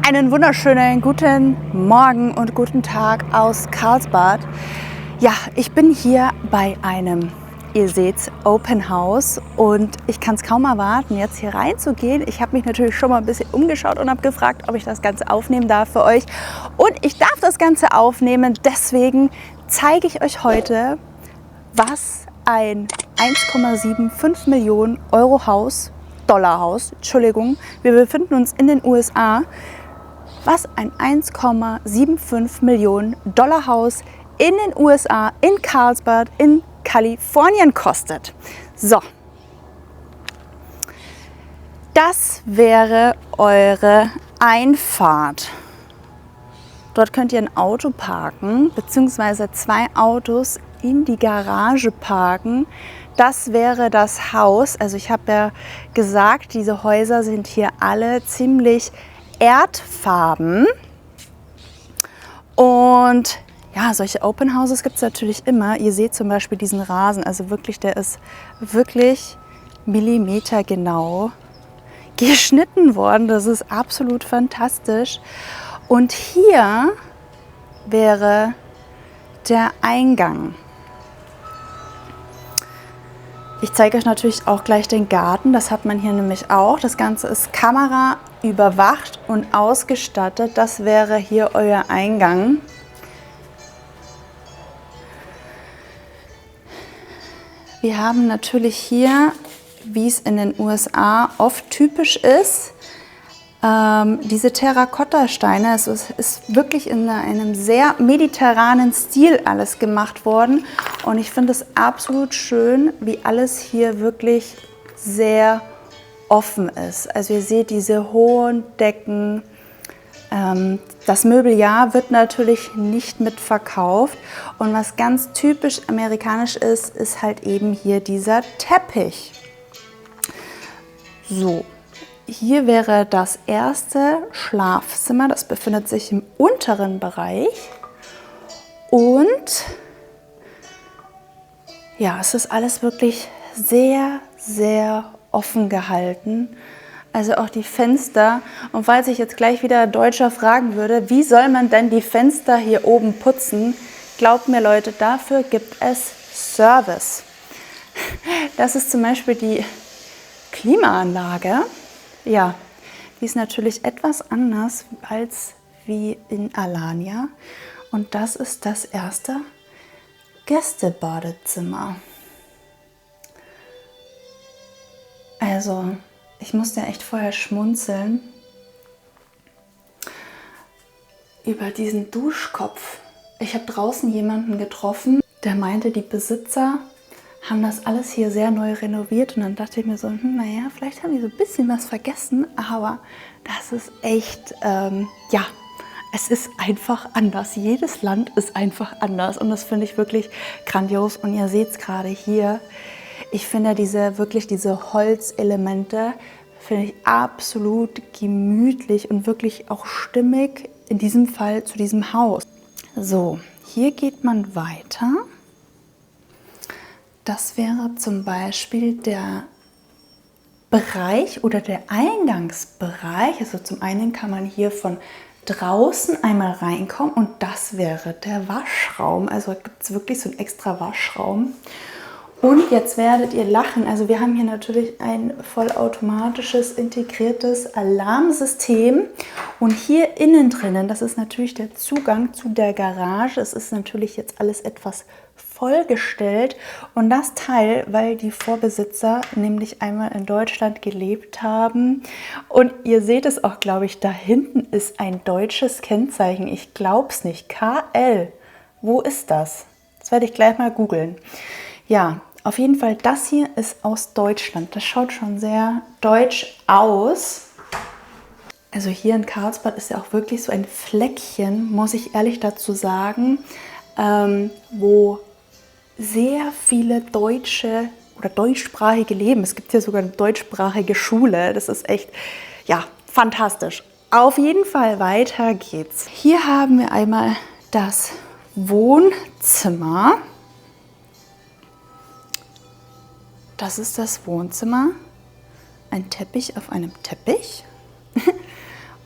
Einen wunderschönen guten Morgen und guten Tag aus Karlsbad. Ja, ich bin hier bei einem, ihr seht's, Open House und ich kann es kaum erwarten, jetzt hier reinzugehen. Ich habe mich natürlich schon mal ein bisschen umgeschaut und habe gefragt, ob ich das Ganze aufnehmen darf für euch. Und ich darf das Ganze aufnehmen, deswegen zeige ich euch heute, was ein 1,75 Millionen Euro Haus, Dollarhaus, Entschuldigung, wir befinden uns in den USA, was ein 1,75 Millionen Dollar Haus in den USA, in Karlsbad, in Kalifornien kostet. So, das wäre eure Einfahrt. Dort könnt ihr ein Auto parken, beziehungsweise 2 Autos in die Garage parken. Das wäre das Haus. Also ich habe ja gesagt, diese Häuser sind hier alle ziemlich erdfarben. Und ja, solche Open Houses gibt es natürlich immer. Ihr seht zum Beispiel diesen Rasen, also wirklich, der ist wirklich millimetergenau geschnitten worden. Das ist absolut fantastisch. Und hier wäre der Eingang. Ich zeige euch natürlich auch gleich den Garten, das hat man hier nämlich auch. Das Ganze ist kameraüberwacht und ausgestattet. Das wäre hier euer Eingang. Wir haben natürlich hier, wie es in den USA oft typisch ist, diese Terrakotta-Steine. Es ist wirklich in einem sehr mediterranen Stil alles gemacht worden. Und ich finde es absolut schön, wie alles hier wirklich sehr offen ist. Also ihr seht diese hohen Decken. Das Möbeljahr wird natürlich nicht mitverkauft. Und was ganz typisch amerikanisch ist, ist halt eben hier dieser Teppich. So. Hier wäre das erste Schlafzimmer, das befindet sich im unteren Bereich und ja, es ist alles wirklich sehr, sehr offen gehalten. Also auch die Fenster. Und falls ich jetzt gleich wieder Deutscher fragen würde, wie soll man denn die Fenster hier oben putzen? Glaubt mir Leute, dafür gibt es Service. Das ist zum Beispiel die Klimaanlage. Ja, die ist natürlich etwas anders als wie in Alanya. Und das ist das erste Gästebadezimmer. Also, ich musste echt vorher schmunzeln über diesen Duschkopf. Ich habe draußen jemanden getroffen, der meinte, die Besitzer haben das alles hier sehr neu renoviert und dann dachte ich mir so, naja, vielleicht haben die so ein bisschen was vergessen, aber das ist echt, ja, es ist einfach anders. Jedes Land ist einfach anders und das finde ich wirklich grandios und ihr seht es gerade hier. Ich finde diese Holzelemente, finde ich absolut gemütlich und wirklich auch stimmig, in diesem Fall zu diesem Haus. So, hier geht man weiter. Das wäre zum Beispiel der Bereich oder der Eingangsbereich. Also zum einen kann man hier von draußen einmal reinkommen und das wäre der Waschraum. Also gibt es wirklich so einen extra Waschraum. Und jetzt werdet ihr lachen. Also wir haben hier natürlich ein vollautomatisches integriertes Alarmsystem. Und hier innen drinnen, das ist natürlich der Zugang zu der Garage. Es ist natürlich jetzt alles etwas vollgestellt. Und das Teil, weil die Vorbesitzer nämlich einmal in Deutschland gelebt haben. Und ihr seht es auch, glaube ich, da hinten ist ein deutsches Kennzeichen. Ich glaube es nicht. KL. Wo ist das? Das werde ich gleich mal googeln. Ja. Auf jeden Fall, das hier ist aus Deutschland. Das schaut schon sehr deutsch aus. Also hier in Karlsbad ist ja auch wirklich so ein Fleckchen, muss ich ehrlich dazu sagen, wo sehr viele Deutsche oder Deutschsprachige leben. Es gibt hier sogar eine deutschsprachige Schule. Das ist echt, ja, fantastisch. Auf jeden Fall, weiter geht's. Hier haben wir einmal das Wohnzimmer. Das ist das Wohnzimmer. Ein Teppich auf einem Teppich.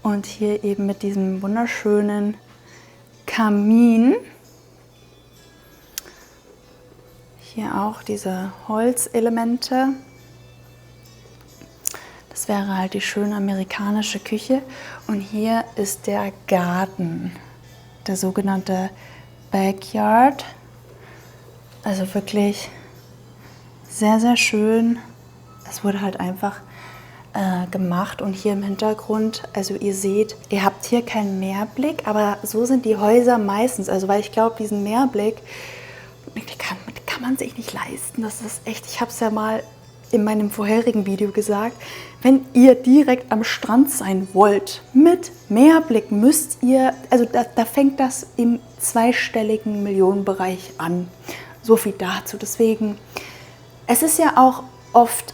Und hier eben mit diesem wunderschönen Kamin. Hier auch diese Holzelemente. Das wäre halt die schöne amerikanische Küche. Und hier ist der Garten, der sogenannte Backyard. Also wirklich sehr, sehr schön. Es wurde halt einfach gemacht und hier im Hintergrund, also ihr seht, ihr habt hier keinen Meerblick, aber so sind die Häuser meistens. Also weil ich glaube, diesen Meerblick, den kann man sich nicht leisten. Das ist echt, ich habe es ja mal in meinem vorherigen Video gesagt, wenn ihr direkt am Strand sein wollt mit Meerblick, müsst ihr, also da fängt das im zweistelligen Millionenbereich an. So viel dazu. Deswegen, es ist ja auch oft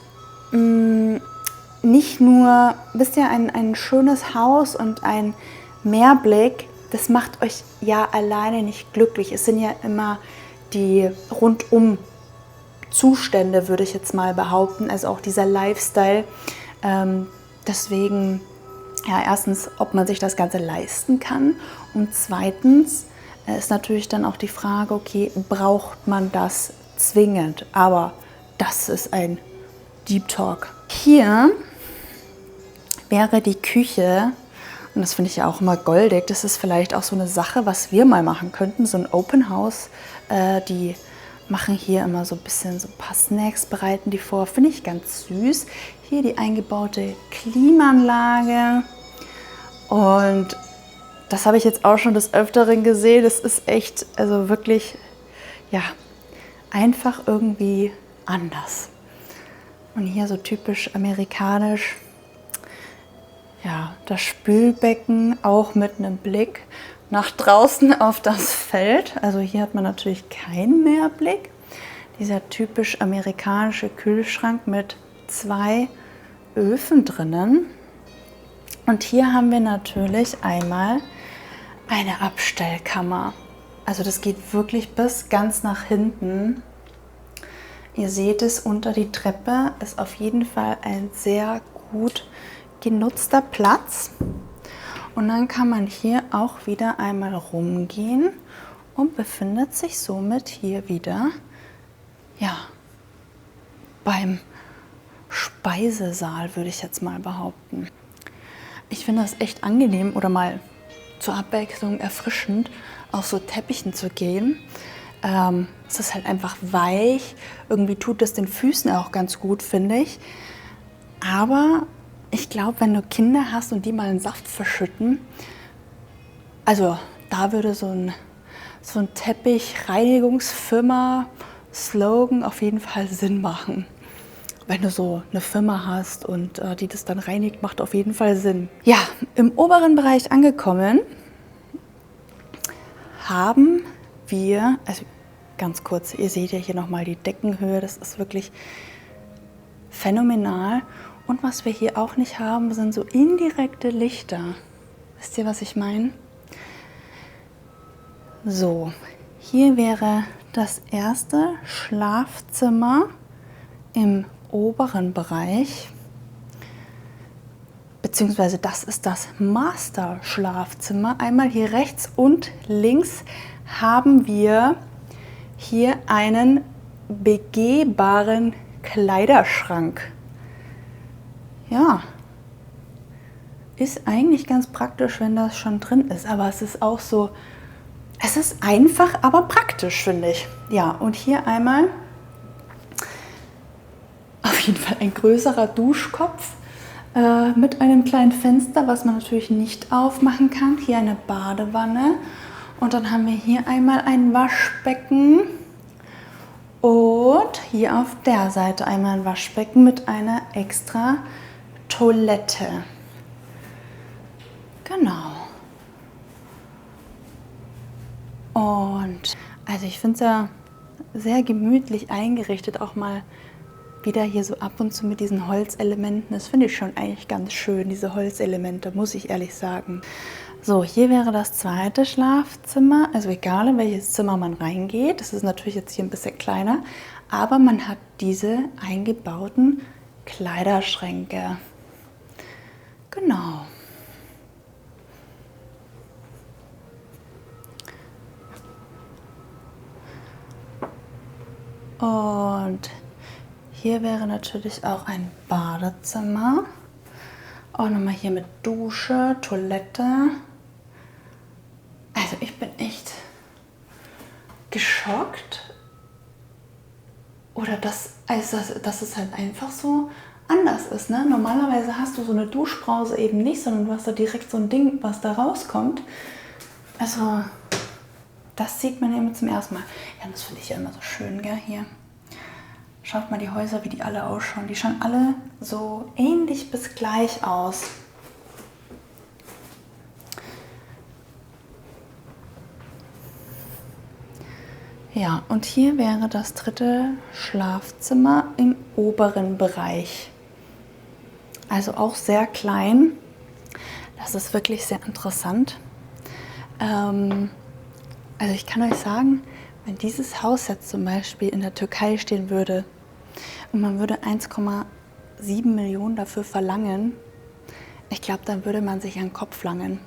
nicht nur, wisst ihr, ein schönes Haus und ein Meerblick, das macht euch ja alleine nicht glücklich. Es sind ja immer die rundum Zustände, würde ich jetzt mal behaupten, also auch dieser Lifestyle. Deswegen, ja, erstens, ob man sich das Ganze leisten kann und zweitens ist natürlich dann auch die Frage, okay, braucht man das zwingend? Aber das ist ein Deep Talk. Hier wäre die Küche, und das finde ich ja auch immer goldig, das ist vielleicht auch so eine Sache, was wir mal machen könnten, so ein Open House, die machen hier immer so ein bisschen so ein paar Snacks, bereiten die vor, finde ich ganz süß. Hier die eingebaute Klimaanlage und das habe ich jetzt auch schon des Öfteren gesehen, das ist echt, also wirklich, ja, einfach irgendwie anders. Und hier so typisch amerikanisch, ja, das Spülbecken auch mit einem Blick nach draußen auf das Feld. Also hier hat man natürlich keinen Meerblick. Dieser typisch amerikanische Kühlschrank mit 2 Öfen drinnen. Und hier haben wir natürlich einmal eine Abstellkammer. Also das geht wirklich bis ganz nach hinten. Ihr seht es, unter die Treppe ist auf jeden Fall ein sehr gut genutzter Platz. Und dann kann man hier auch wieder einmal rumgehen und befindet sich somit hier wieder, ja, beim Speisesaal, würde ich jetzt mal behaupten. Ich finde das echt angenehm oder mal zur Abwechslung erfrischend, auf so Teppichen zu gehen. Es ist halt einfach weich, irgendwie tut es den Füßen auch ganz gut, finde ich. Aber ich glaube, wenn du Kinder hast und die mal einen Saft verschütten, also da würde so ein Teppich-Reinigungsfirma-Slogan auf jeden Fall Sinn machen. Wenn du so eine Firma hast und die das dann reinigt, macht auf jeden Fall Sinn. Ja, im oberen Bereich angekommen haben wir, also ganz kurz, ihr seht ja hier nochmal die Deckenhöhe, das ist wirklich phänomenal. Und was wir hier auch nicht haben, sind so indirekte Lichter. Wisst ihr, was ich meine? So, hier wäre das erste Schlafzimmer im oberen Bereich. Beziehungsweise das ist das Master-Schlafzimmer. Einmal hier rechts und links haben wir hier einen begehbaren Kleiderschrank. Ja, ist eigentlich ganz praktisch, wenn das schon drin ist, aber es ist auch so, es ist einfach, aber praktisch, finde ich. Ja, und hier einmal auf jeden Fall ein größerer Duschkopf mit einem kleinen Fenster, was man natürlich nicht aufmachen kann. Hier eine Badewanne und dann haben wir hier einmal ein Waschbecken. Und hier auf der Seite einmal ein Waschbecken mit einer extra Toilette. Genau. Und also ich finde es ja sehr gemütlich eingerichtet, auch mal wieder hier so ab und zu mit diesen Holzelementen. Das finde ich schon eigentlich ganz schön, diese Holzelemente, muss ich ehrlich sagen. So, hier wäre das zweite Schlafzimmer, also egal in welches Zimmer man reingeht, das ist natürlich jetzt hier ein bisschen kleiner, aber man hat diese eingebauten Kleiderschränke. Genau. Und hier wäre natürlich auch ein Badezimmer. Auch nochmal hier mit Dusche, Toilette. Also ich bin echt geschockt. Oder dass es halt einfach so anders ist. Ne? Normalerweise hast du so eine Duschbrause eben nicht, sondern du hast da direkt so ein Ding, was da rauskommt. Also das sieht man eben zum ersten Mal. Ja, das finde ich ja immer so schön, gell, hier. Schaut mal die Häuser, wie die alle ausschauen. Die schauen alle so ähnlich bis gleich aus. Ja, und hier wäre das dritte Schlafzimmer im oberen Bereich. Also auch sehr klein. Das ist wirklich sehr interessant. Also ich kann euch sagen, wenn dieses Haus jetzt zum Beispiel in der Türkei stehen würde und man würde 1,7 Millionen dafür verlangen, ich glaube, dann würde man sich an den Kopf langen.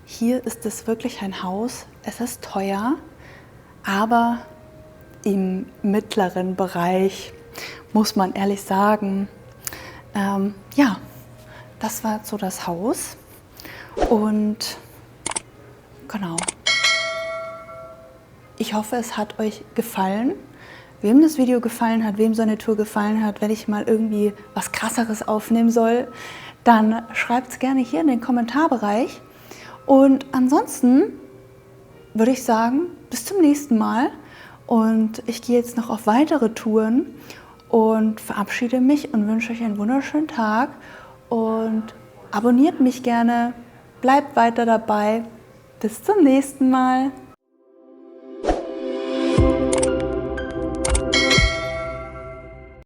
Hier ist es wirklich ein Haus, es ist teuer, aber im mittleren Bereich, muss man ehrlich sagen. Ja, das war so das Haus und genau. Ich hoffe, es hat euch gefallen. Wem das Video gefallen hat, wem so eine Tour gefallen hat, wenn ich mal irgendwie was Krasseres aufnehmen soll, dann schreibt es gerne hier in den Kommentarbereich. Und ansonsten würde ich sagen, bis zum nächsten Mal. Und ich gehe jetzt noch auf weitere Touren und verabschiede mich und wünsche euch einen wunderschönen Tag. Und abonniert mich gerne, bleibt weiter dabei. Bis zum nächsten Mal.